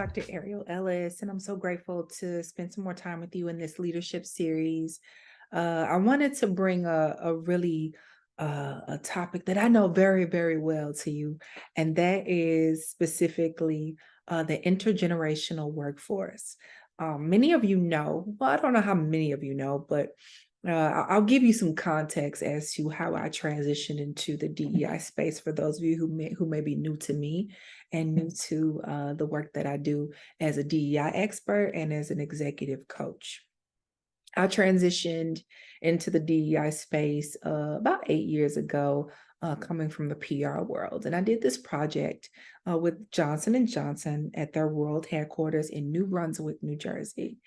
Dr. Ariel Ellis, and I'm so grateful to spend some more time with you in this leadership series. I wanted to bring a really a topic that I know very, very well to you, and that is specifically the intergenerational workforce. Many of you know, well, I don't know how many of you know, but I'll give you some context as to how I transitioned into the DEI space for those of you who may be new to me and new to the work that I do as a DEI expert and as an executive coach. I transitioned into the DEI space about 8 years ago, coming from the PR world, and I did this project with Johnson and Johnson at their world headquarters in New Brunswick, New Jersey.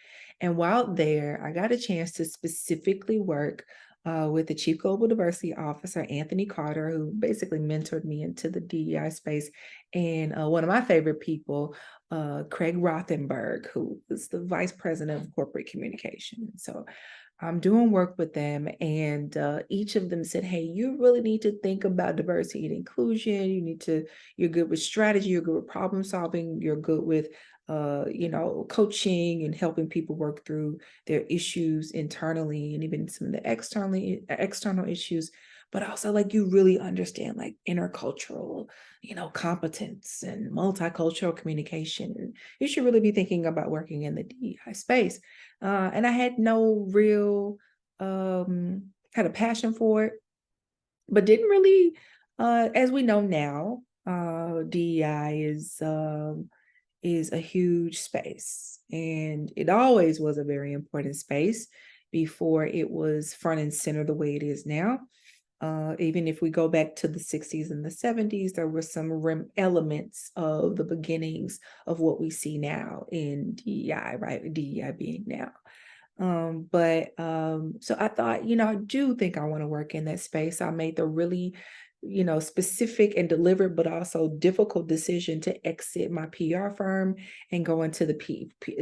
And while there, I got a chance to specifically work with the Chief Global Diversity Officer, Anthony Carter, who basically mentored me into the DEI space, and one of my favorite people, Craig Rothenberg, who is the Vice President of Corporate Communication. So I'm doing work with them, and each of them said, "Hey, you really need to think about diversity and inclusion. You're good with strategy, you're good with problem solving, you're good with, coaching and helping people work through their issues internally and even some of the external issues. But also, like, you really understand like intercultural, competence and multicultural communication. And you should really be thinking about working in the DEI space." And I had no real had a passion for it, but didn't really, as we know now, DEI is a huge space, and it always was a very important space before it was front and center the way it is now. Even if we go back to the 60s and the 70s, there were some elements of the beginnings of what we see now in DEI, right? DEI being now. So I thought, I do think I want to work in that space. I made the really, specific and deliberate, but also difficult decision to exit my PR firm and go into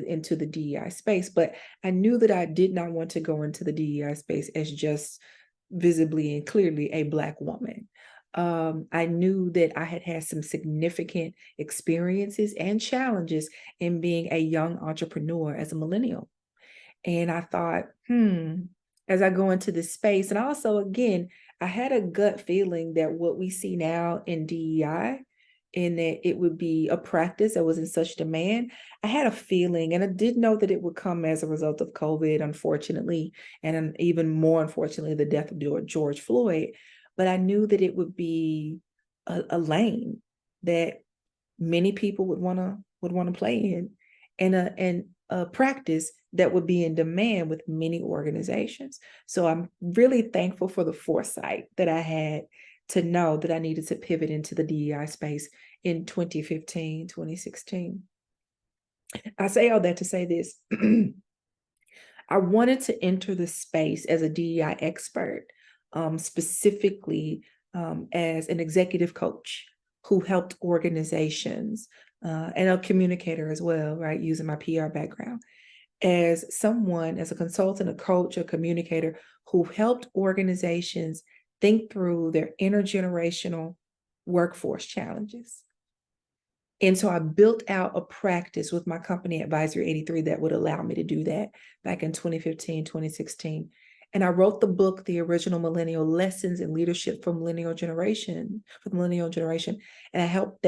into the DEI space. But I knew that I did not want to go into the DEI space as just visibly and clearly a Black woman. I knew that I had had some significant experiences and challenges in being a young entrepreneur as a millennial. And I thought, as I go into this space, and also, again, I had a gut feeling that what we see now in DEI, and that it would be a practice that was in such demand. I had a feeling, and I did know that it would come as a result of COVID, unfortunately, and even more unfortunately, the death of George Floyd. But I knew that it would be a lane that many people would want to play in, and a practice that would be in demand with many organizations. So I'm really thankful for the foresight that I had to know that I needed to pivot into the DEI space in 2015, 2016. I say all that to say this. I wanted to enter the space as a DEI expert, specifically as an executive coach who helped organizations, and a communicator as well, right, using my PR background, as someone, as a consultant, a coach, a communicator who helped organizations think through their intergenerational workforce challenges. And so I built out a practice with my company, Advisory 83, that would allow me to do that back in 2015, 2016. And I wrote the book, The Original Millennial Lessons in Leadership for the Millennial Generation. And I helped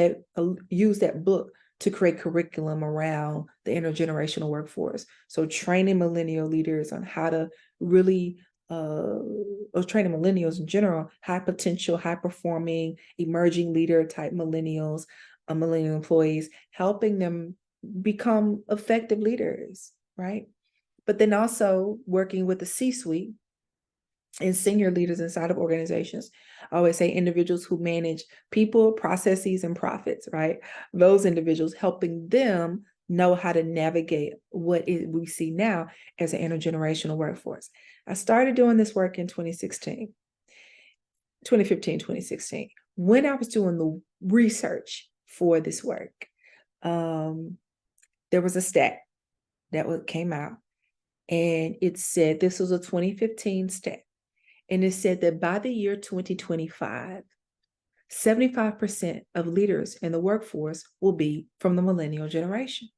use that book to create curriculum around the intergenerational workforce. So training millennial leaders on how to really, or training millennials in general, high potential, high performing, emerging leader type millennials, millennial employees, helping them become effective leaders, right? But then also working with the C-suite and senior leaders inside of organizations. I always say individuals who manage people, processes, and profits, right? Those individuals, helping them know how to navigate what we see now as an intergenerational workforce. I started doing this work in 2015, 2016. When I was doing the research for this work, there was a stat that came out, and it said, this was a 2015 stat, and it said that by the year 2025, 75% of leaders in the workforce will be from the millennial generation.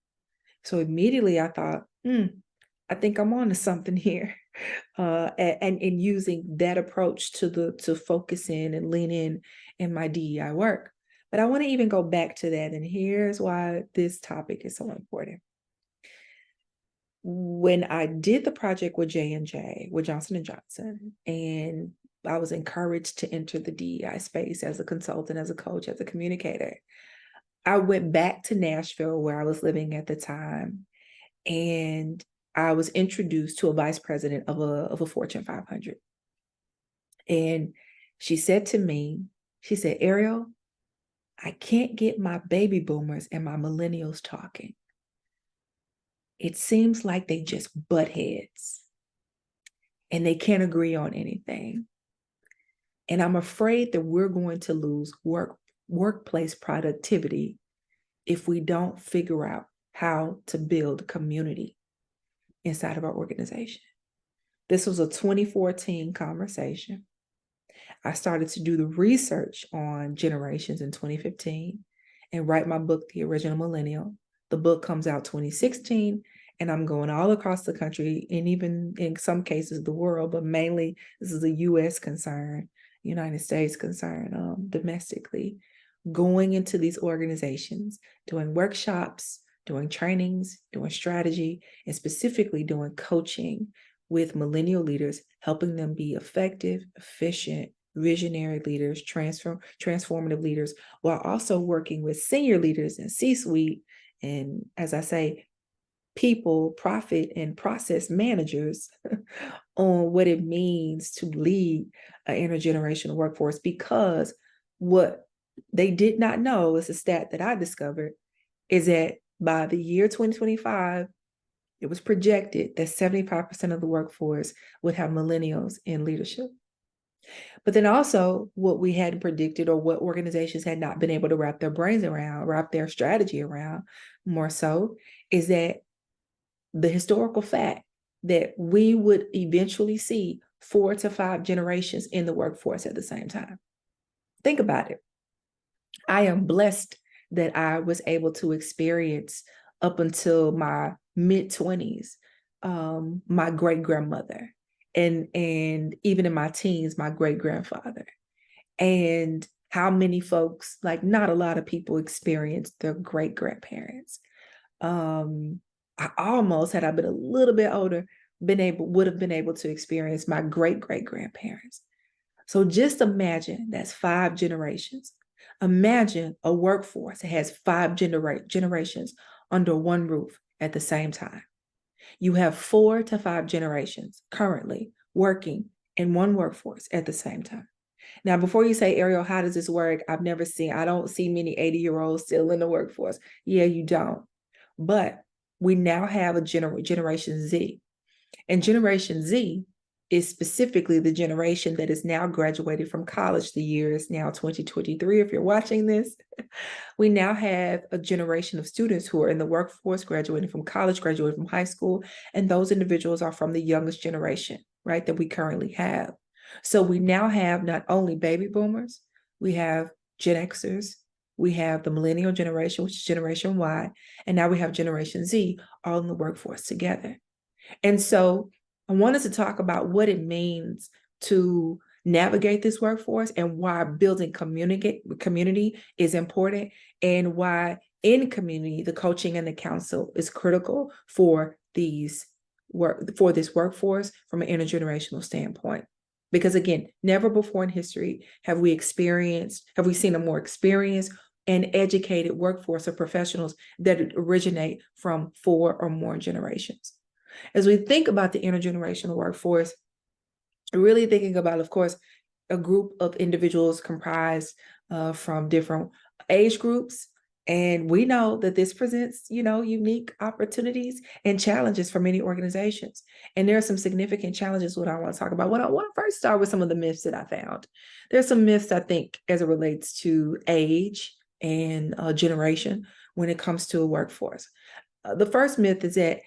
So immediately I thought, I think I'm on to something here. And using that approach to focus in and lean in my DEI work. But I want to even go back to that. And here's why this topic is so important. When I did the project with J&J, with Johnson & Johnson, and I was encouraged to enter the DEI space as a consultant, as a coach, as a communicator, I went back to Nashville where I was living at the time, and I was introduced to a vice president of a Fortune 500. And she said to me, she said, Ariel, I can't get my baby boomers and my millennials talking. It seems like they just butt heads and they can't agree on anything. And I'm afraid that we're going to lose workplace productivity if we don't figure out how to build community inside of our organization. This was a 2014 conversation. I started to do the research on generations in 2015 and write my book, The Original Millennial. The book comes out 2016, and I'm going all across the country and even in some cases the world, but mainly this is a US concern, United States concern, domestically, going into these organizations, doing workshops, doing trainings, doing strategy, and specifically doing coaching with millennial leaders, helping them be effective, efficient, visionary leaders, transformative leaders, while also working with senior leaders and C-suite, and as I say, people, profit, and process managers on what it means to lead an intergenerational workforce. Because what they did not know, is a stat that I discovered, is that by the year 2025, it was projected that 75% of the workforce would have millennials in leadership. But then also what we hadn't predicted, or what organizations had not been able to wrap their brains around, wrap their strategy around more so, is that the historical fact that we would eventually see 4 to 5 generations in the workforce at the same time. Think about it. I am blessed that I was able to experience up until my mid-20s, my great-grandmother, and even in my teens, my great-grandfather. And how many folks, like not a lot of people, experienced their great-grandparents. I almost, had I been a little bit older, would have been able to experience my great-great-grandparents. So just imagine that's 5 generations. Imagine a workforce that has 5 generations under one roof at the same time. You have 4 to 5 generations currently working in one workforce at the same time. Now, before you say, Ariel, how does this work? I don't see many 80-year-olds still in the workforce. Yeah, you don't. But we now have a Generation Z. And Generation Z is specifically the generation that is now graduated from college. The year is now 2023, if you're watching this. We now have a generation of students who are in the workforce, graduating from college, graduating from high school, and those individuals are from the youngest generation, right, that we currently have. So we now have not only baby boomers, we have Gen Xers, we have the millennial generation, which is Generation Y, and now we have Generation Z all in the workforce together. And so I want us to talk about what it means to navigate this workforce, and why building community is important, and why in community, the coaching and the counsel is critical for this workforce from an intergenerational standpoint. Because again, never before in history have we seen a more experienced and educated workforce of professionals that originate from 4 or more generations. As we think about the intergenerational workforce, really thinking about, of course, a group of individuals comprised from different age groups. And we know that this presents, unique opportunities and challenges for many organizations. And there are some significant challenges what I want to talk about. I want to first start with some of the myths that I found. There's some myths, I think, as it relates to age and generation when it comes to a workforce. The first myth is that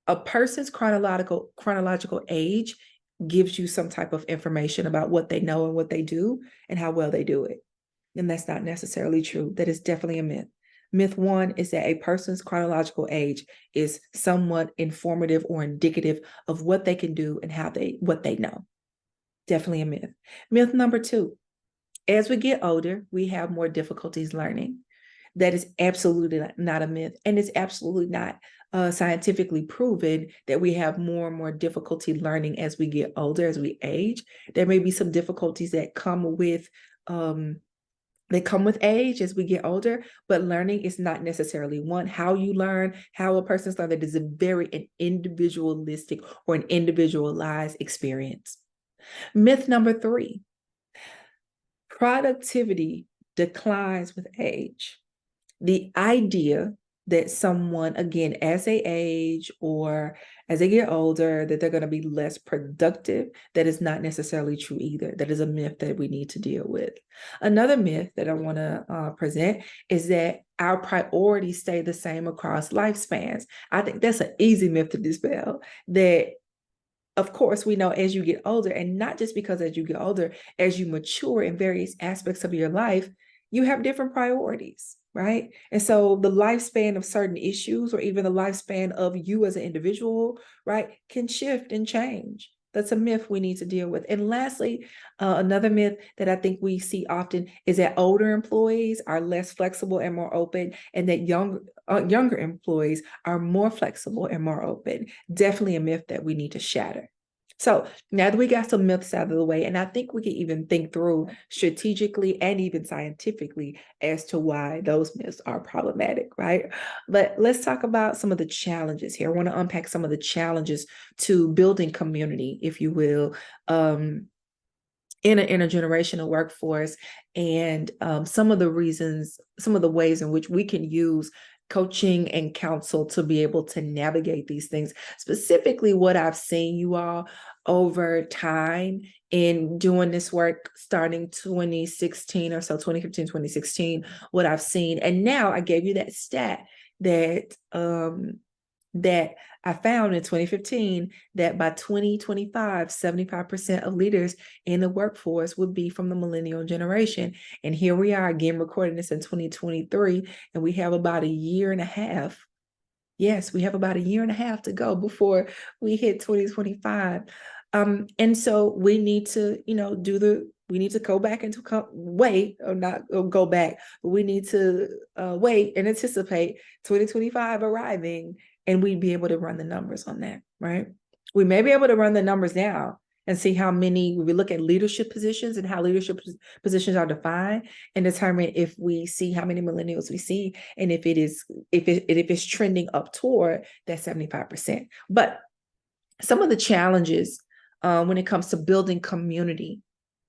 a person's chronological age gives you some type of information about what they know and what they do and how well they do it. And that's not necessarily true. That is definitely a myth. Myth one is that a person's chronological age is somewhat informative or indicative of what they can do and what they know. Definitely a myth. Myth number two, as we get older, we have more difficulties learning. That is absolutely not a myth, and it's absolutely not scientifically proven that we have more and more difficulty learning as we get older, as we age. There may be some difficulties that come with age as we get older, but learning is not necessarily one. How you learn, how a person's learned, that is a very an individualistic or an individualized experience. Myth number three, productivity declines with age. The idea that someone, again, as they age or as they get older, that they're going to be less productive, that is not necessarily true either. That is a myth that we need to deal with. Another myth that I want to present is that our priorities stay the same across lifespans. I think that's an easy myth to dispel, that of course, we know as you get older, and not just because as you get older, as you mature in various aspects of your life, you have different priorities, right? And so the lifespan of certain issues, or even the lifespan of you as an individual, right, can shift and change. That's a myth we need to deal with. And lastly, another myth that I think we see often is that older employees are less flexible and more open, and that younger employees are more flexible and more open. Definitely a myth that we need to shatter. So now that we got some myths out of the way, and I think we can even think through strategically and even scientifically as to why those myths are problematic, right? But let's talk about some of the challenges here. I want to unpack some of the challenges to building community, if you will, in an intergenerational workforce, and some of the reasons, some of the ways in which we can use coaching and counsel to be able to navigate these things. Specifically, what I've seen, you all, over time in doing this work starting 2016 or so, 2015, 2016, what I've seen. And now I gave you that stat that that I found in 2015, that by 2025, 75% of leaders in the workforce would be from the millennial generation. And here we are again recording this in 2023, and we have about a year and a half. Yes, we have about a year and a half to go before we hit 2025. And so we need to, we need to go back into wait, or not or go back, but we need to wait and anticipate 2025 arriving, and we'd be able to run the numbers on that, right? We may be able to run the numbers now and see how many, we look at leadership positions and how leadership positions are defined, and determine if we see how many millennials we see, and if it's trending up toward that 75%. But some of the challenges when it comes to building community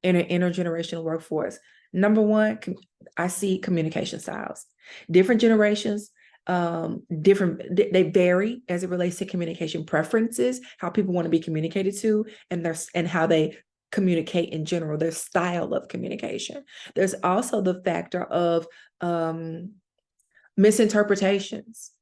in an intergenerational workforce. Number one, I see communication styles. Different generations, they vary as it relates to communication preferences, how people want to be communicated to, and how they communicate in general, their style of communication. There's also the factor of misinterpretations,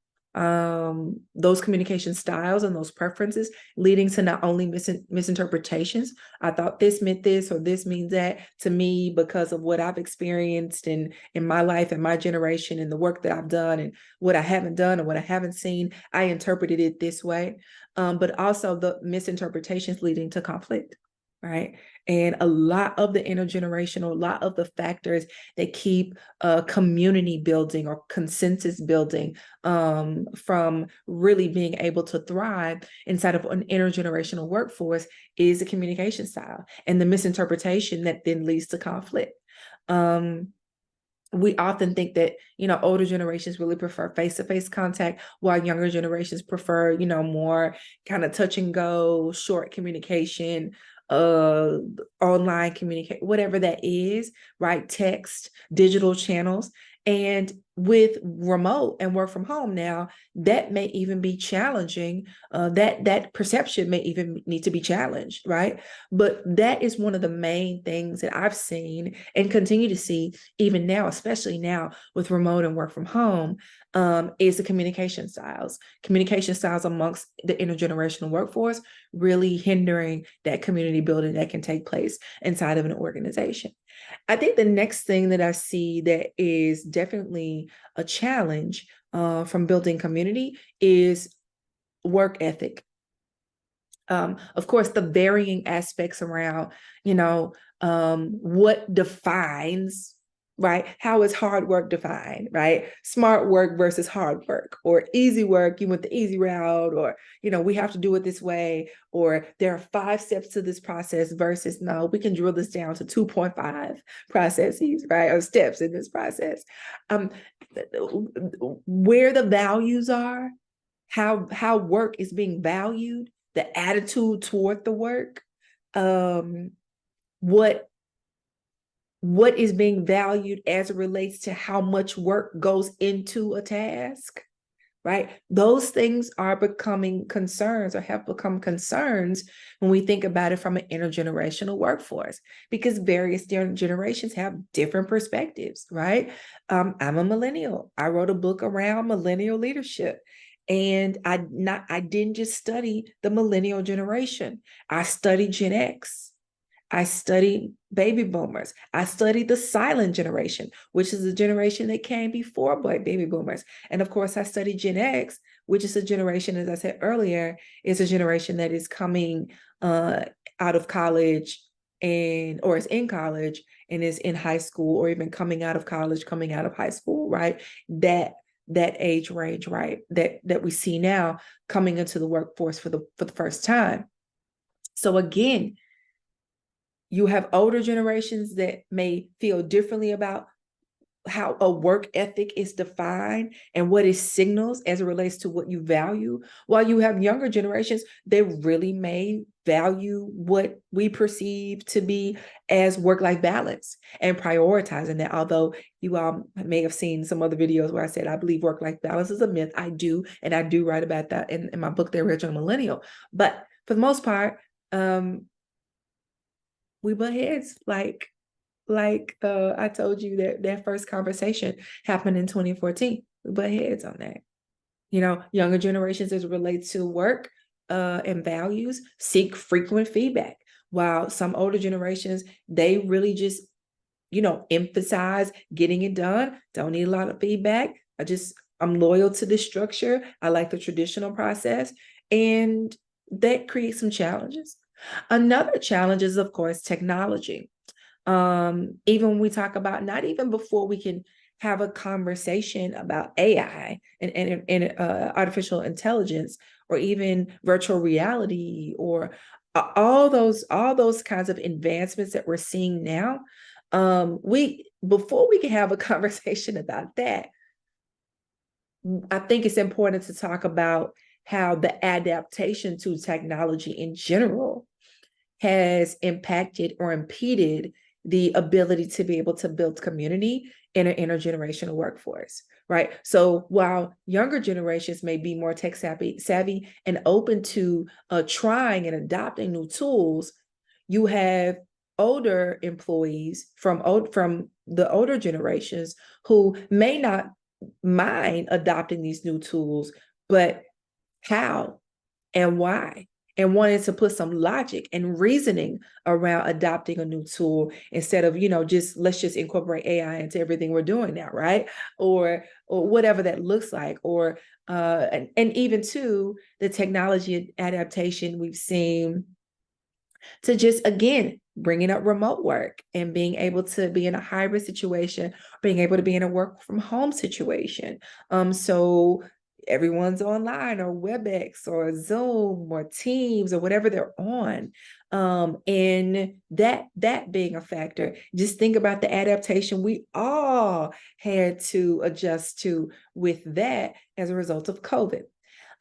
those communication styles and those preferences leading to not only misinterpretations. I thought this meant this, or this means that to me because of what I've experienced in my life and my generation and the work that I've done and what I haven't done and what I haven't seen, I interpreted it this way. But also the misinterpretations leading to conflict, right? And a lot of the intergenerational, a lot of the factors that keep community building or consensus building from really being able to thrive inside of an intergenerational workforce is the communication style and the misinterpretation that then leads to conflict. We often think that, older generations really prefer face-to-face contact, while younger generations prefer, more kind of touch and go, short communication, online communicate, whatever that is, right? Text, digital channels. And with remote and work from home now, that may even be challenging. That perception may even need to be challenged, right? But that is one of the main things that I've seen and continue to see even now, especially now with remote and work from home, is the communication styles. Communication styles amongst the intergenerational workforce really hindering that community building that can take place inside of an organization. I think the next thing that I see that is definitely a challenge from building community is work ethic. Of course, the varying aspects around, what defines, right? How is hard work defined, right? Smart work versus hard work, or easy work, you went the easy route, or, we have to do it this way, or there are 5 steps to this process versus no, we can drill this down to 2.5 processes, right? Or steps in this process. Where the values are, how work is being valued, the attitude toward the work, um, what is being valued as it relates to how much work goes into a task, right? Those things are becoming concerns, or have become concerns, when we think about it from an intergenerational workforce, because various different generations have different perspectives, right? I'm a millennial. I wrote a book around millennial leadership. And I didn't just study the millennial generation. I studied Gen X. I studied baby boomers. I studied the silent generation, which is the generation that came before baby boomers. And of course, I studied Gen X, which is a generation, as I said earlier, is a generation that is coming out of college, or is in college and is in high school, or even coming out of college, coming out of high school, right? That age range, right? That we see now coming into the workforce for the first time. So again, you have older generations that may feel differently about how a work ethic is defined and what it signals as it relates to what you value, while you have younger generations that really may value what we perceive to be as work-life balance and prioritizing that. Although you all may have seen some other videos where I said I believe work-life balance is a myth. I do, and I do write about that in my book, The Original Millennial. But for the most part, we butt heads. I told you that first conversation happened in 2014. We butt heads on that. Younger generations, as it relates to work and values, seek frequent feedback, while some older generations, they really just emphasize getting it done. Don't need a lot of feedback. I'm loyal to this structure. I like the traditional process, and that creates some challenges. Another challenge is, of course, technology. Even when we talk about, not even before we can have a conversation about AI and artificial intelligence, or even virtual reality, or all those kinds of advancements that we're seeing now. Before we can have a conversation about that, I think it's important to talk about how the adaptation to technology in general has impacted or impeded the ability to be able to build community in an intergenerational workforce, right? So while younger generations may be more tech savvy and open to trying and adopting new tools, you have older employees from the older generations who may not mind adopting these new tools, but how and why, and wanted to put some logic and reasoning around adopting a new tool, instead of let's just incorporate AI into everything we're doing now, right? Or whatever that looks like. Or and even to the technology adaptation we've seen to just, again, bringing up remote work and being able to be in a hybrid situation, being able to be in a work from home situation. So everyone's online, or WebEx or Zoom or Teams or whatever they're on. And that being a factor, just think about the adaptation we all had to adjust to with that as a result of COVID.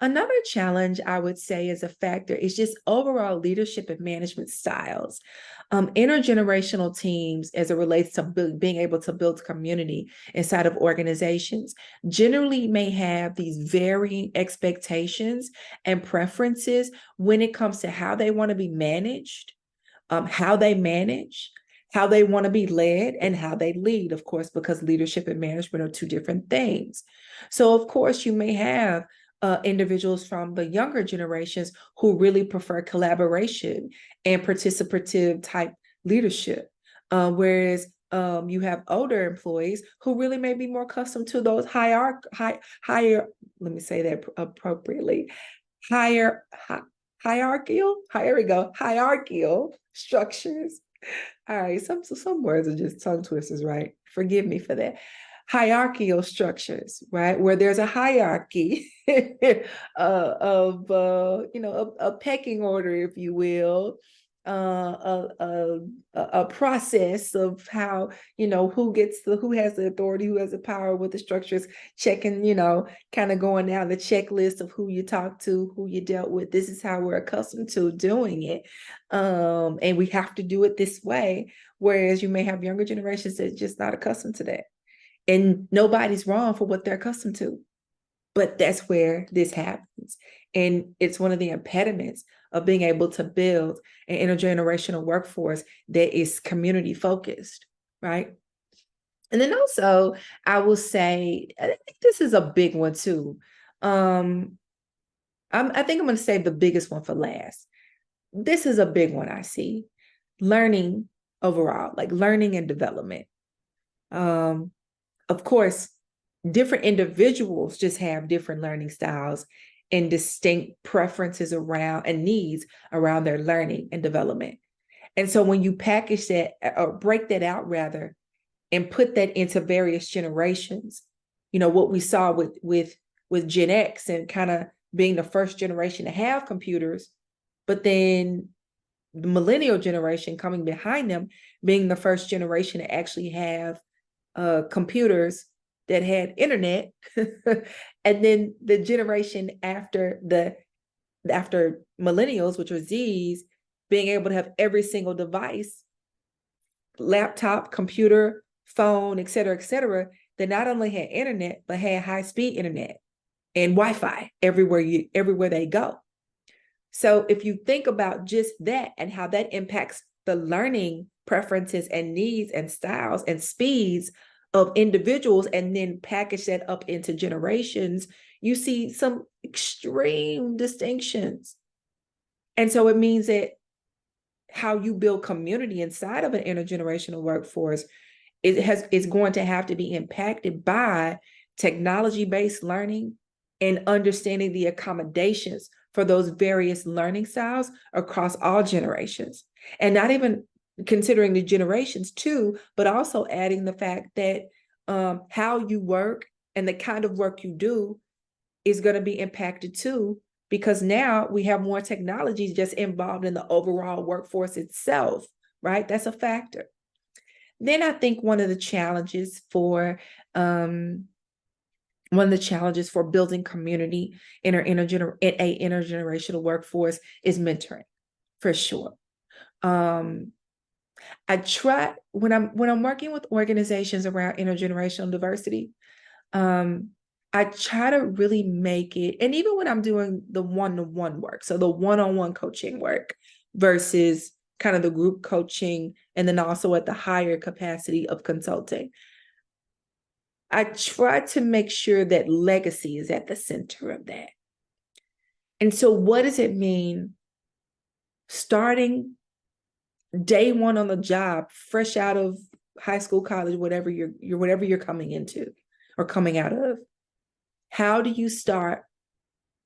Another challenge I would say is a factor is just overall leadership and management styles. Intergenerational teams, as it relates to being able to build community inside of organizations, generally may have these varying expectations and preferences when it comes to how they want to be managed, how they manage, how they want to be led, and how they lead, of course, because leadership and management are two different things. So, of course, you may have individuals from the younger generations who really prefer collaboration and participative type leadership. Whereas you have older employees who really may be more accustomed to those higher, let me say that appropriately, hierarchical structures. All right, some words are just tongue twisters, right? Forgive me for that. Hierarchical structures, right, where there's a hierarchy of a pecking order, if you will, a process of how, who has the authority, who has the power, with the structures, checking, kind of going down the checklist of who you talk to, who you dealt with. This is how we're accustomed to doing it, and we have to do it this way. Whereas you may have younger generations that are just not accustomed to that, and nobody's wrong for what they're accustomed to. But that's where this happens. And it's one of the impediments of being able to build an intergenerational workforce that is community focused, right? And then also, I will say, I think this is a big one too. I think I'm going to save the biggest one for last. This is a big one I see. Learning overall, like learning and development. Of course, different individuals just have different learning styles and distinct preferences around and needs around their learning and development. And so when you package that, or break that out rather, and put that into various generations, what we saw with Gen X and kind of being the first generation to have computers, but then the millennial generation coming behind them being the first generation to actually have computers that had internet, and then the generation after millennials, which are Zs, being able to have every single device, laptop, computer, phone, et cetera, that not only had internet, but had high-speed internet and Wi-Fi everywhere they go. So if you think about just that and how that impacts the learning preferences and needs and styles and speeds of individuals, and then package that up into generations, you see some extreme distinctions. And so it means that how you build community inside of an intergenerational workforce is going to have to be impacted by technology-based learning and understanding the accommodations for those various learning styles across all generations. And not even considering the generations too, but also adding the fact that how you work and the kind of work you do is going to be impacted too, because now we have more technologies just involved in the overall workforce itself, right? That's a factor. Then I think one of the challenges for building community in a intergenerational workforce is mentoring, for sure. I try when I'm working with organizations around intergenerational diversity, I try to really make it, and even when I'm doing the one-to-one work, so the one-on-one coaching work versus kind of the group coaching, and then also at the higher capacity of consulting, I try to make sure that legacy is at the center of that. And so what does it mean starting day one on the job, fresh out of high school, college, whatever you're coming into or coming out of? How do you start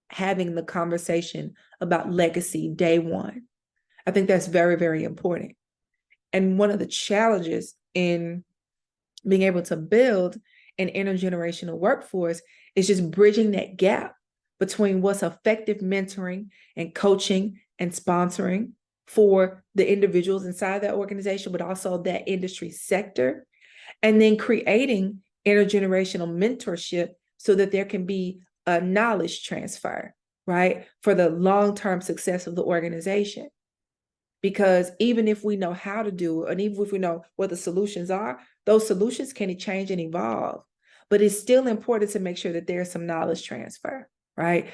having the conversation about legacy day one? I think that's very, very important. And one of the challenges in being able to build an intergenerational workforce is just bridging that gap between what's effective mentoring and coaching and sponsoring for the individuals inside that organization, but also that industry sector, and then creating intergenerational mentorship so that there can be a knowledge transfer, right, for the long-term success of the organization. Because even if we know how to do it, and even if we know what the solutions are, those solutions can change and evolve. But it's still important to make sure that there's some knowledge transfer, right?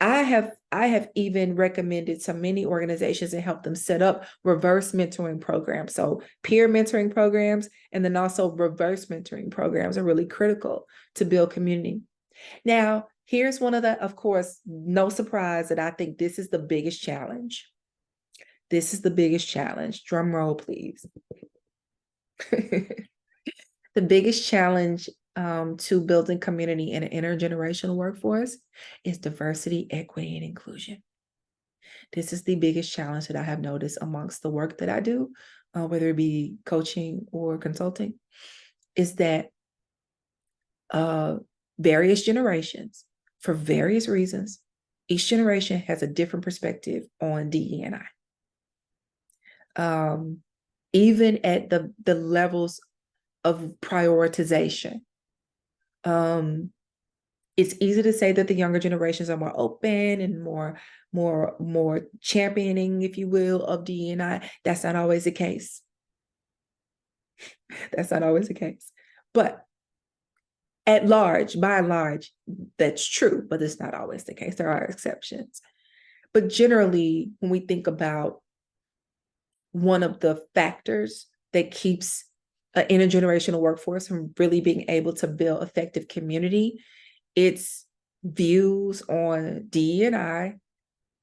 I have even recommended to many organizations and helped them set up reverse mentoring programs. So peer mentoring programs, and then also reverse mentoring programs are really critical to build community. Now, here's one of the, of course, no surprise that I think this is the biggest challenge. This is the biggest challenge. Drum roll, please. The biggest challenge to building community in an intergenerational workforce is diversity, equity, and inclusion. This is the biggest challenge that I have noticed amongst the work that I do, whether it be coaching or consulting, is that uh, various generations, for various reasons, each generation has a different perspective on DE&I. Even at the levels of prioritization. It's easy to say that the younger generations are more open and more championing, if you will, of DE&I. That's not always the case. That's not always the case. But at large, by and large, that's true, but it's not always the case. There are exceptions. But generally, when we think about one of the factors that keeps an intergenerational workforce from really being able to build effective community, it's views on DE&I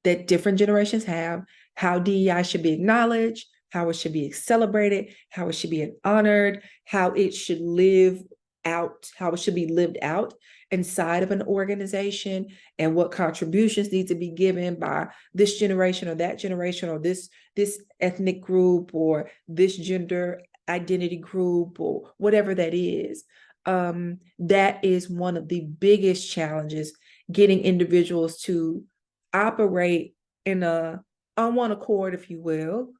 that different generations have, how DEI should be acknowledged, how it should be celebrated, how it should be honored, how it should live out, how it should be lived out inside of an organization, and what contributions need to be given by this generation or that generation, or this ethnic group, or this gender identity group, or whatever that is. That is one of the biggest challenges, getting individuals to operate in on one accord, if you will,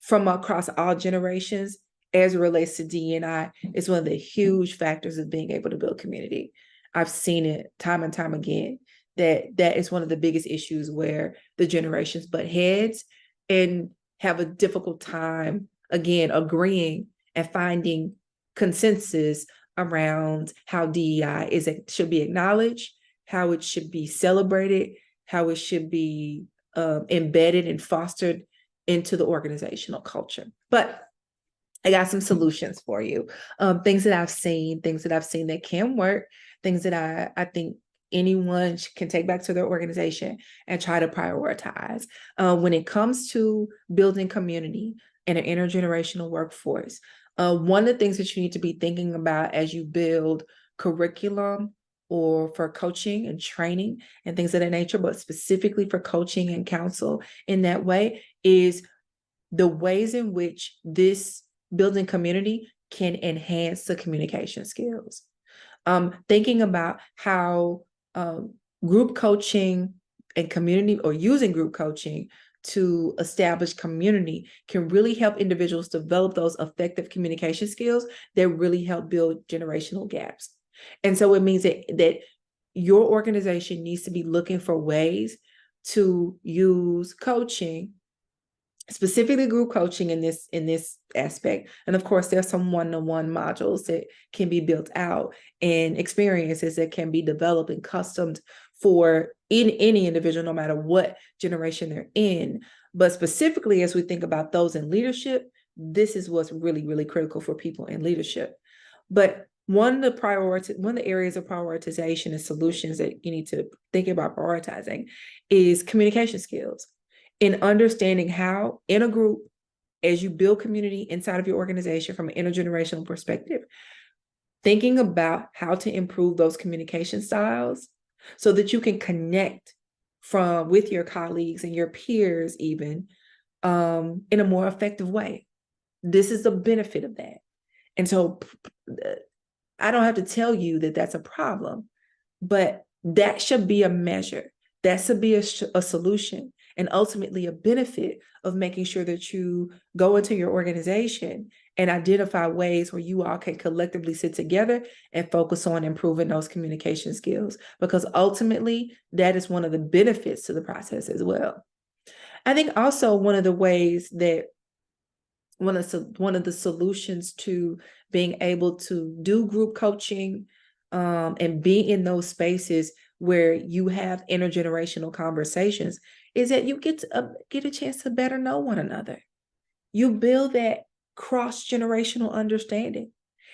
from across all generations as it relates to DEI is one of the huge factors of being able to build community. I've seen it time and time again, that is one of the biggest issues where the generations butt heads and have a difficult time, again, agreeing and finding consensus around how DEI should be acknowledged, how it should be celebrated, how it should be embedded and fostered into the organizational culture. But I got some solutions for you. Things that I've seen that can work, things that I think anyone can take back to their organization and try to prioritize. When it comes to building community in an intergenerational workforce, one of the things that you need to be thinking about as you build curriculum or for coaching and training and things of that nature, but specifically for coaching and counsel in that way, is the ways in which this building community can enhance the communication skills. Thinking about how group coaching and community, or using group coaching to establish community, can really help individuals develop those effective communication skills that really help build generational gaps. And so it means that your organization needs to be looking for ways to use coaching, specifically group coaching in this aspect. And of course, there's some one-to-one modules that can be built out, and experiences that can be developed and customed for any individual, no matter what generation they're in. But specifically, as we think about those in leadership, this is what's really, really critical for people in leadership. But one of the areas of prioritization and solutions that you need to think about prioritizing is communication skills, in understanding how in a group, as you build community inside of your organization from an intergenerational perspective, thinking about how to improve those communication styles so that you can connect with your colleagues and your peers even in a more effective way. This is the benefit of that. And so I don't have to tell you that that's a problem, but that should be a measure. That should be a solution, and ultimately a benefit of making sure that you go into your organization and identify ways where you all can collectively sit together and focus on improving those communication skills, because ultimately that is one of the benefits to the process as well. I think also one of the ways that one of the solutions to being able to do group coaching and be in those spaces where you have intergenerational conversations is that you get a chance to better know one another. You build that cross-generational understanding.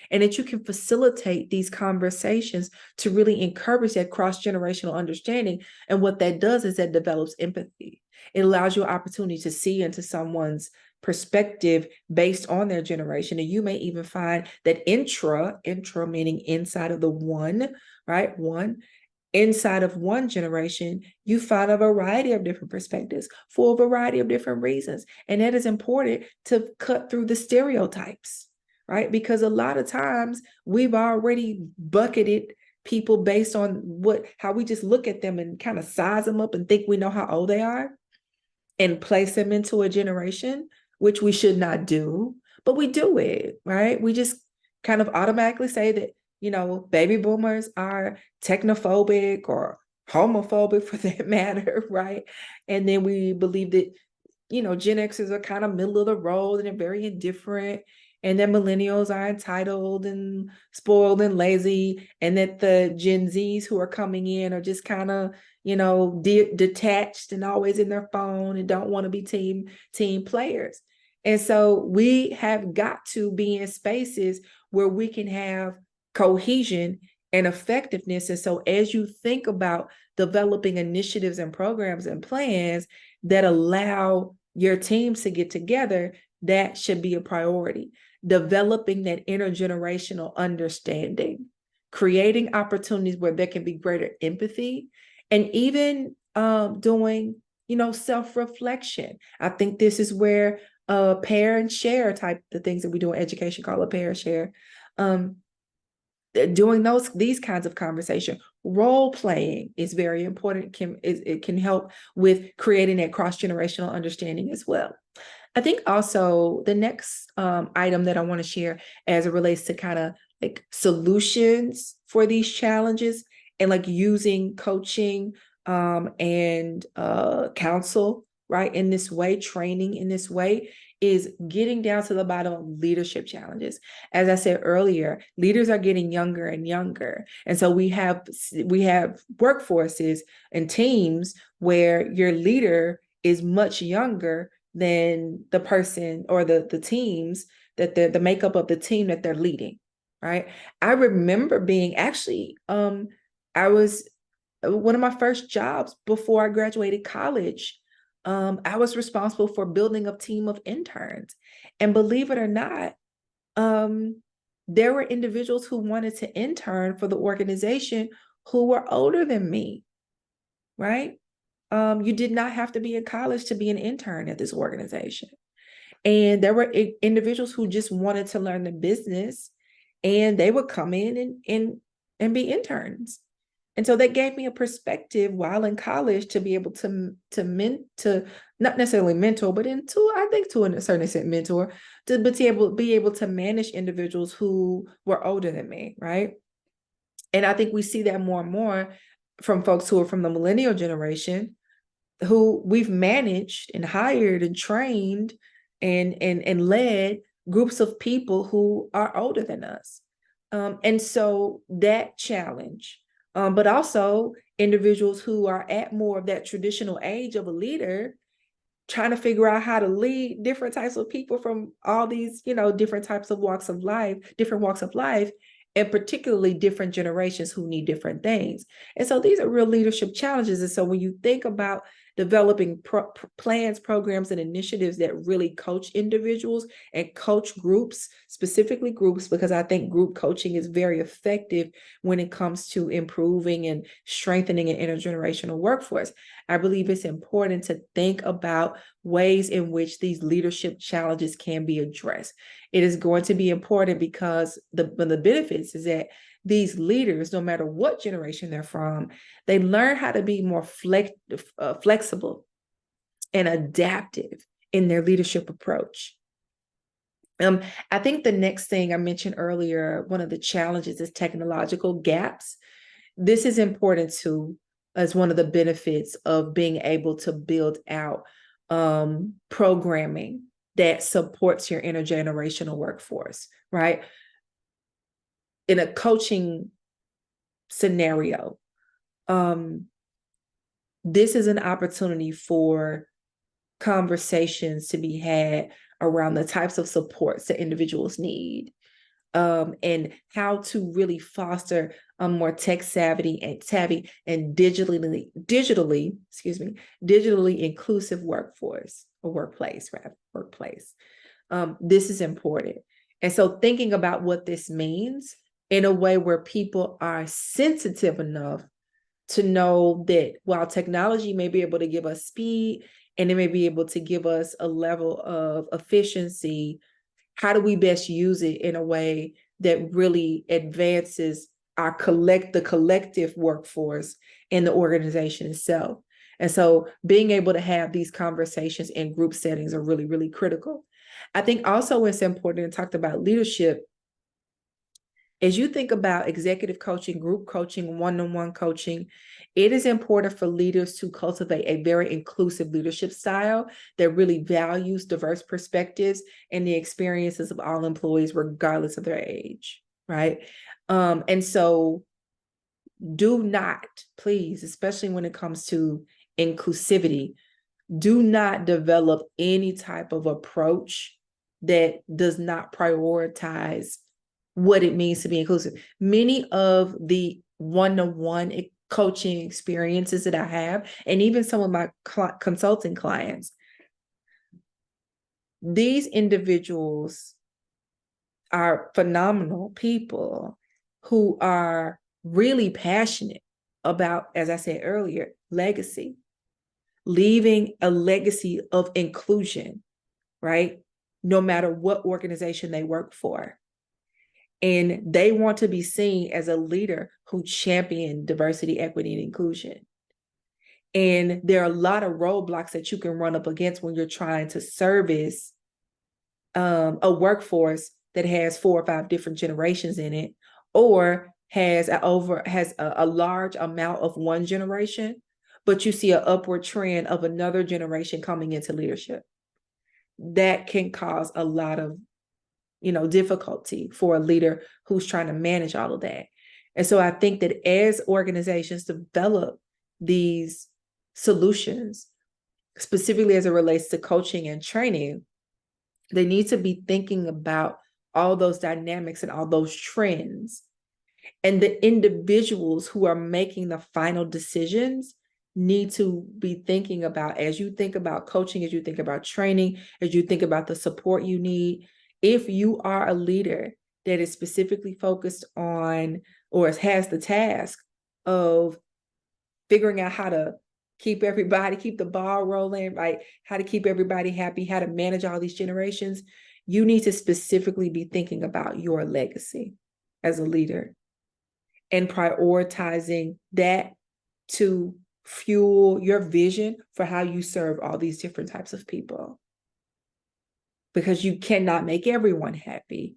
and that you can facilitate these conversations to really encourage that cross-generational understanding. And what that does is that develops empathy. It allows you an opportunity to see into someone's perspective based on their generation. And you may even find that intra meaning inside of the one, right? One, inside of one generation, you find a variety of different perspectives for a variety of different reasons. And that is important to cut through the stereotypes, right? Because a lot of times we've already bucketed people based on how we just look at them and kind of size them up and think we know how old they are and place them into a generation, which we should not do, but we do it, right? We just kind of automatically say that, baby boomers are technophobic or homophobic for that matter, right? And then we believe that, Gen Xers are kind of middle of the road and they're very indifferent, and that millennials are entitled and spoiled and lazy, and that the Gen Zs who are coming in are just kind of, detached and always in their phone and don't want to be team players. And so we have got to be in spaces where we can have cohesion and effectiveness. And so as you think about developing initiatives and programs and plans that allow your teams to get together, that should be a priority. Developing that intergenerational understanding, creating opportunities where there can be greater empathy, and even doing, self-reflection. I think this is where pair and share type the things that we do in education call a pair and share. Doing these kinds of conversation, role playing is very important. It can help with creating that cross-generational understanding as well. I think also the next item that I want to share as it relates to kind of like solutions for these challenges and like using coaching and counsel, right, in this way, training in this way, is getting down to the bottom of leadership challenges. As I said earlier, leaders are getting younger and younger. And so we have workforces and teams where your leader is much younger than the person or the teams that the makeup of the team that they're leading, right? I remember being I was one of my first jobs before I graduated college. I was responsible for building a team of interns. And believe it or not, there were individuals who wanted to intern for the organization who were older than me, right? You did not have to be in college to be an intern at this organization. And there were individuals who just wanted to learn the business, and they would come in and be interns. And so that gave me a perspective while in college to be able to not necessarily mentor, but I think to a certain extent mentor, but to be able to manage individuals who were older than me, right? And I think we see that more and more from folks who are from the millennial generation, who we've managed and hired and trained and led groups of people who are older than us. And so that challenge, but also individuals who are at more of that traditional age of a leader, trying to figure out how to lead different types of people from all these, different types of different walks of life, and particularly different generations who need different things. And so these are real leadership challenges. And so when you think about developing plans, programs, and initiatives that really coach individuals and coach groups, specifically groups, because I think group coaching is very effective when it comes to improving and strengthening an intergenerational workforce. I believe it's important to think about ways in which these leadership challenges can be addressed. It is going to be important because the benefits is that these leaders, no matter what generation they're from, they learn how to be more flexible and adaptive in their leadership approach. I think the next thing I mentioned earlier, one of the challenges is technological gaps. This is important too, as one of the benefits of being able to build out programming that supports your intergenerational workforce, right? In a coaching scenario, this is an opportunity for conversations to be had around the types of supports that individuals need. and how to really foster a more tech savvy and digitally inclusive workforce or workplace. This is important. And so thinking about what this means in a way where people are sensitive enough to know that while technology may be able to give us speed and it may be able to give us a level of efficiency, how do we best use it in a way that really advances the collective workforce and the organization itself? And so being able to have these conversations in group settings are really, really critical. I think also it's important to talk about leadership. As you think about executive coaching, group coaching, one-on-one coaching, it is important for leaders to cultivate a very inclusive leadership style that really values diverse perspectives and the experiences of all employees, regardless of their age, right? And so do not, please, especially when it comes to inclusivity, do not develop any type of approach that does not prioritize what it means to be inclusive. Many of the one-on-one coaching experiences that I have, and even some of my consulting clients, these individuals are phenomenal people who are really passionate about, as I said earlier, legacy, leaving a legacy of inclusion, right? No matter what organization they work for. And they want to be seen as a leader who championed diversity, equity, and inclusion. And there are a lot of roadblocks that you can run up against when you're trying to service a workforce that has 4 or 5 different generations in it, or has a large amount of one generation, but you see an upward trend of another generation coming into leadership. That can cause a lot of difficulty for a leader who's trying to manage all of that. And so I think that as organizations develop these solutions, specifically as it relates to coaching and training, they need to be thinking about all those dynamics and all those trends. And the individuals who are making the final decisions need to be thinking about, as you think about coaching, as you think about training, as you think about the support you need, if you are a leader that is specifically focused on or has the task of figuring out how to keep the ball rolling, right? How to keep everybody happy, how to manage all these generations, you need to specifically be thinking about your legacy as a leader and prioritizing that to fuel your vision for how you serve all these different types of people. Because you cannot make everyone happy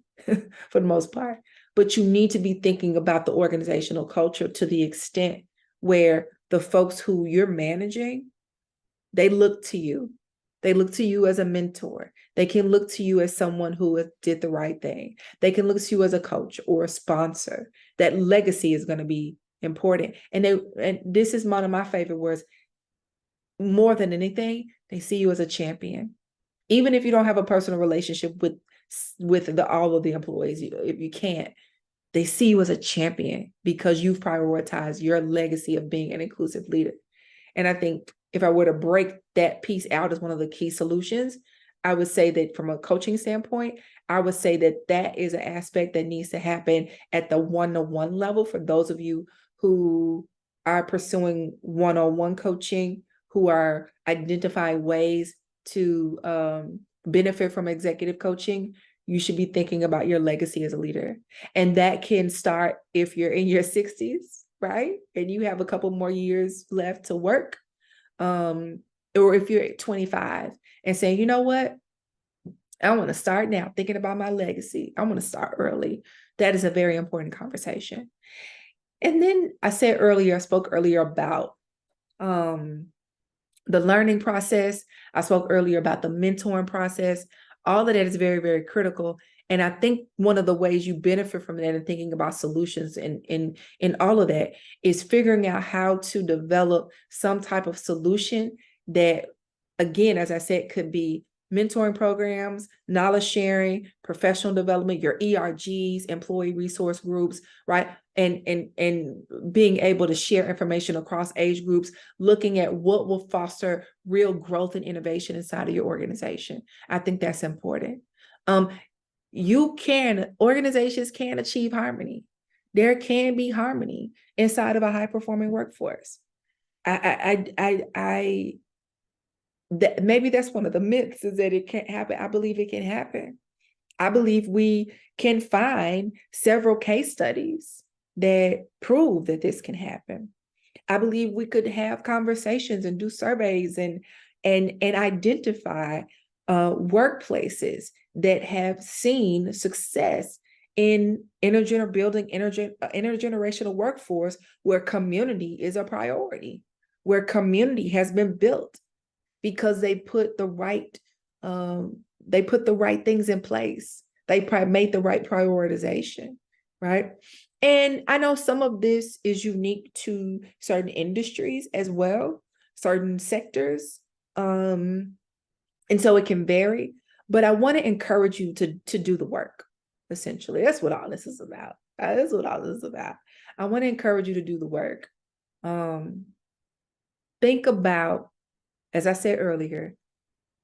for the most part, but you need to be thinking about the organizational culture to the extent where the folks who you're managing, they look to you. They look to you as a mentor. They can look to you as someone who did the right thing. They can look to you as a coach or a sponsor. That legacy is going to be important. And this is one of my favorite words. More than anything, they see you as a champion. Even if you don't have a personal relationship with all of the employees, if you can't, they see you as a champion because you've prioritized your legacy of being an inclusive leader. And I think if I were to break that piece out as one of the key solutions, I would say that from a coaching standpoint, I would say that that is an aspect that needs to happen at the one-on-one level for those of you who are pursuing one-on-one coaching, who are identifying ways to benefit from executive coaching. You should be thinking about your legacy as a leader. And that can start if you're in your 60s, right? And you have a couple more years left to work. Or if you're at 25 and saying, you know what? I want to start now thinking about my legacy. I want to start early. That is a very important conversation. And then I spoke earlier about the learning process. I spoke earlier about the mentoring process. All of that is very, very critical. And I think one of the ways you benefit from that and thinking about solutions in all of that is figuring out how to develop some type of solution that, again, as I said, could be mentoring programs, knowledge sharing, professional development, your ERGs, employee resource groups, right? And being able to share information across age groups, looking at what will foster real growth and innovation inside of your organization. I think that's important. Organizations can achieve harmony. There can be harmony inside of a high-performing workforce. Maybe that's one of the myths, is that it can't happen. I believe it can happen. I believe we can find several case studies that prove that this can happen. I believe we could have conversations and do surveys and identify workplaces that have seen success in intergenerational workforce, where community is a priority, where community has been built because they put the right things in place. They made the right prioritization, right? And I know some of this is unique to certain industries as well, certain sectors. And so it can vary, but I want to encourage you to do the work. Essentially, that's what all this is about. That's what all this is about. I want to encourage you to do the work. Think about, as I said earlier,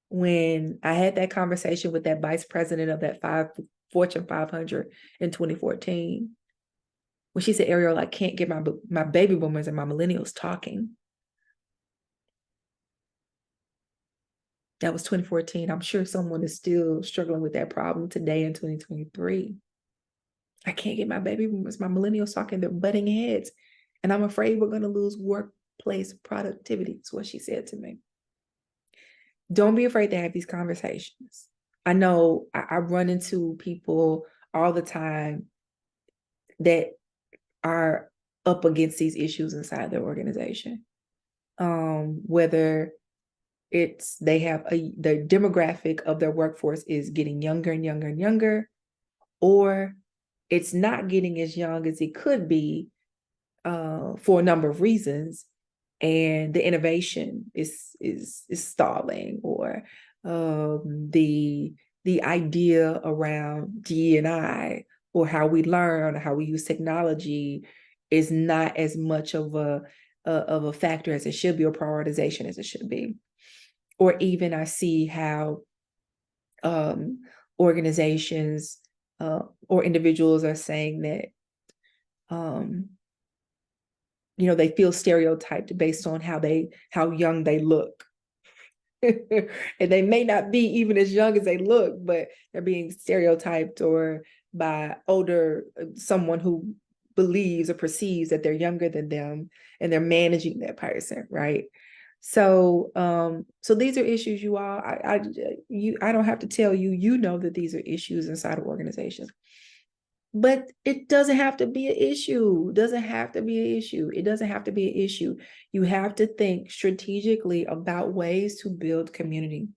when I had that conversation with that vice president of that Fortune 500 in 2014, when she said, Ariel, I can't get my baby boomers and my millennials talking. That was 2014. I'm sure someone is still struggling with that problem today in 2023. I can't get my baby boomers, my millennials talking. They're butting heads. And I'm afraid we're going to lose workplace productivity, is what she said to me. Don't be afraid to have these conversations. I know I run into people all the time that are up against these issues inside their organization. Whether it's the demographic of their workforce is getting younger and younger and younger, or it's not getting as young as it could be for a number of reasons, and the innovation is stalling, or the idea around D&I, or how we learn, or how we use technology, is not as much of a factor as it should be, or prioritization as it should be. Or even I see how organizations or individuals are saying that they feel stereotyped based on how young they look. And they may not be even as young as they look, but they're being stereotyped or by someone who believes or perceives that they're younger than them, and they're managing that person, right? So these are issues, you all. I don't have to tell you, that these are issues inside of organizations. But it doesn't have to be an issue. It doesn't have to be an issue. It doesn't have to be an issue. You have to think strategically about ways to build community.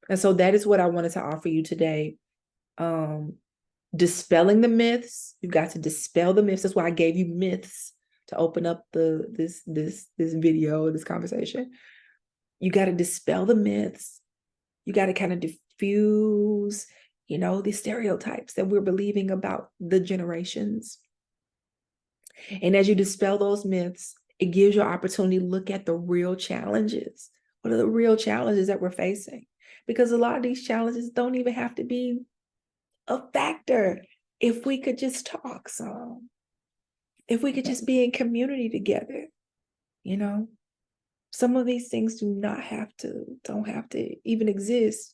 And so that is what I wanted to offer you today. Dispelling the myths. You've got to dispel the myths. That's why I gave you myths to open up this video, this conversation. You got to dispel the myths. You got to kind of diffuse the stereotypes that we're believing about the generations. And as you dispel those myths, it gives you an opportunity to look at the real challenges. What are the real challenges that we're facing? Because a lot of these challenges don't even have to be a factor if we could just talk some. If we could just be in community together, some of these things don't have to even exist.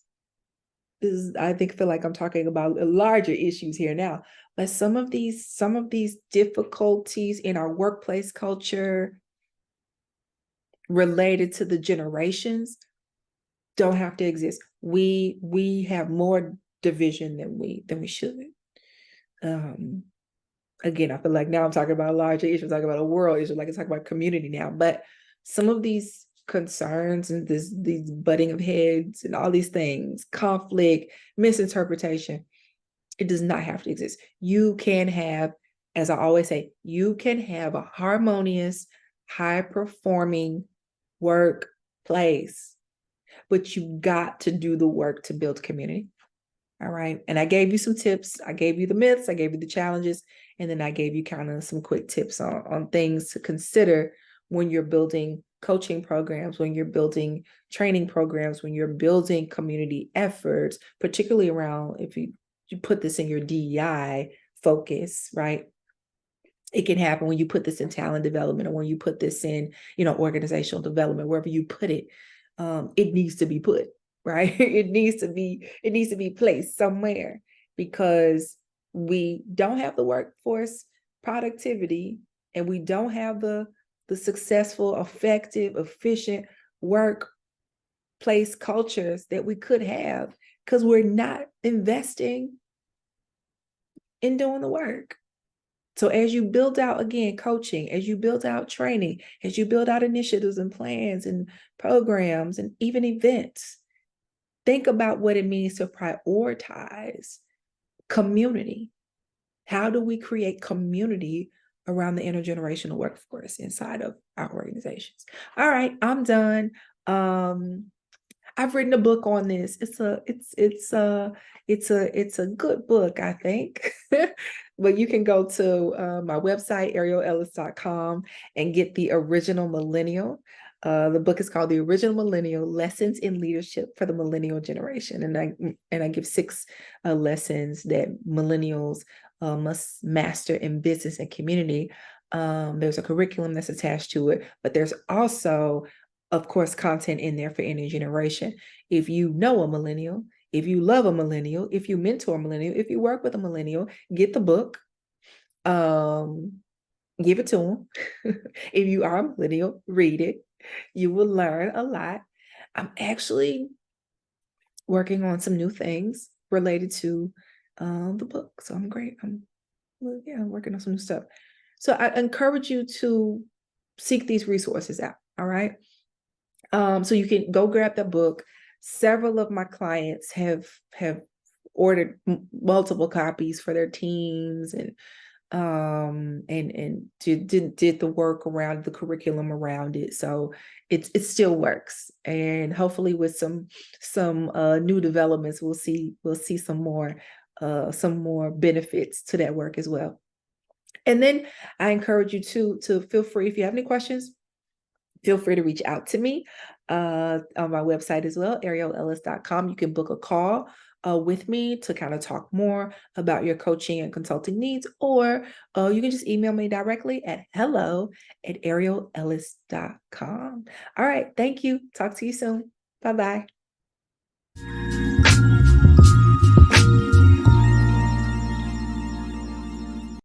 I feel like I'm talking about larger issues here now, but some of these difficulties in our workplace culture related to the generations don't have to exist. We have more division than we should. Again, I feel like now I'm talking about a larger issue, I'm talking about a world issue, like I'm talking about community now, but some of these concerns and these butting of heads and all these things, conflict, misinterpretation, it does not have to exist. You can have, as I always say, you can have a harmonious, high-performing workplace. but you got to do the work to build community. All right. And I gave you some tips. I gave you the myths, I gave you the challenges, and then I gave you kind of some quick tips on things to consider when you're building coaching programs, when you're building training programs, when you're building community efforts, particularly around if you put this in your DEI focus, right? It can happen when you put this in talent development or when you put this in, organizational development, wherever you put it, it needs to be put, right? It needs to be placed somewhere because we don't have the workforce productivity and we don't have the successful, effective, efficient workplace cultures that we could have because we're not investing in doing the work. So as you build out, again, coaching, as you build out training, as you build out initiatives and plans and programs and even events, think about what it means to prioritize community. How do we create community around the intergenerational workforce inside of our organizations? All right, I'm done. I've written a book on this. It's a good book, I think. But you can go to my website, arielellis.com, and get the original millennial. The book is called The Original Millennial: Lessons in Leadership for the Millennial Generation. And I give 6 lessons that millennials must master in business and community. There's a curriculum that's attached to it, but there's also, of course, content in there for any generation. If you know a millennial, if you love a millennial, if you mentor a millennial, if you work with a millennial, get the book, give it to them. If you are a millennial, read it. You will learn a lot. I'm actually working on some new things related to the book. So I'm great. I'm working on some new stuff. So I encourage you to seek these resources out. All right. So you can go grab the book. Several of my clients have ordered multiple copies for their teams and did the work around the curriculum around it. So it still works. And hopefully with some new developments, we'll see some more benefits to that work as well. And then I encourage you to feel free, if you have any questions, feel free to reach out to me on my website as well, arielellis.com. You can book a call with me to kind of talk more about your coaching and consulting needs, or you can just email me directly at hello@arielellis.com. All right. Thank you. Talk to you soon. Bye-bye.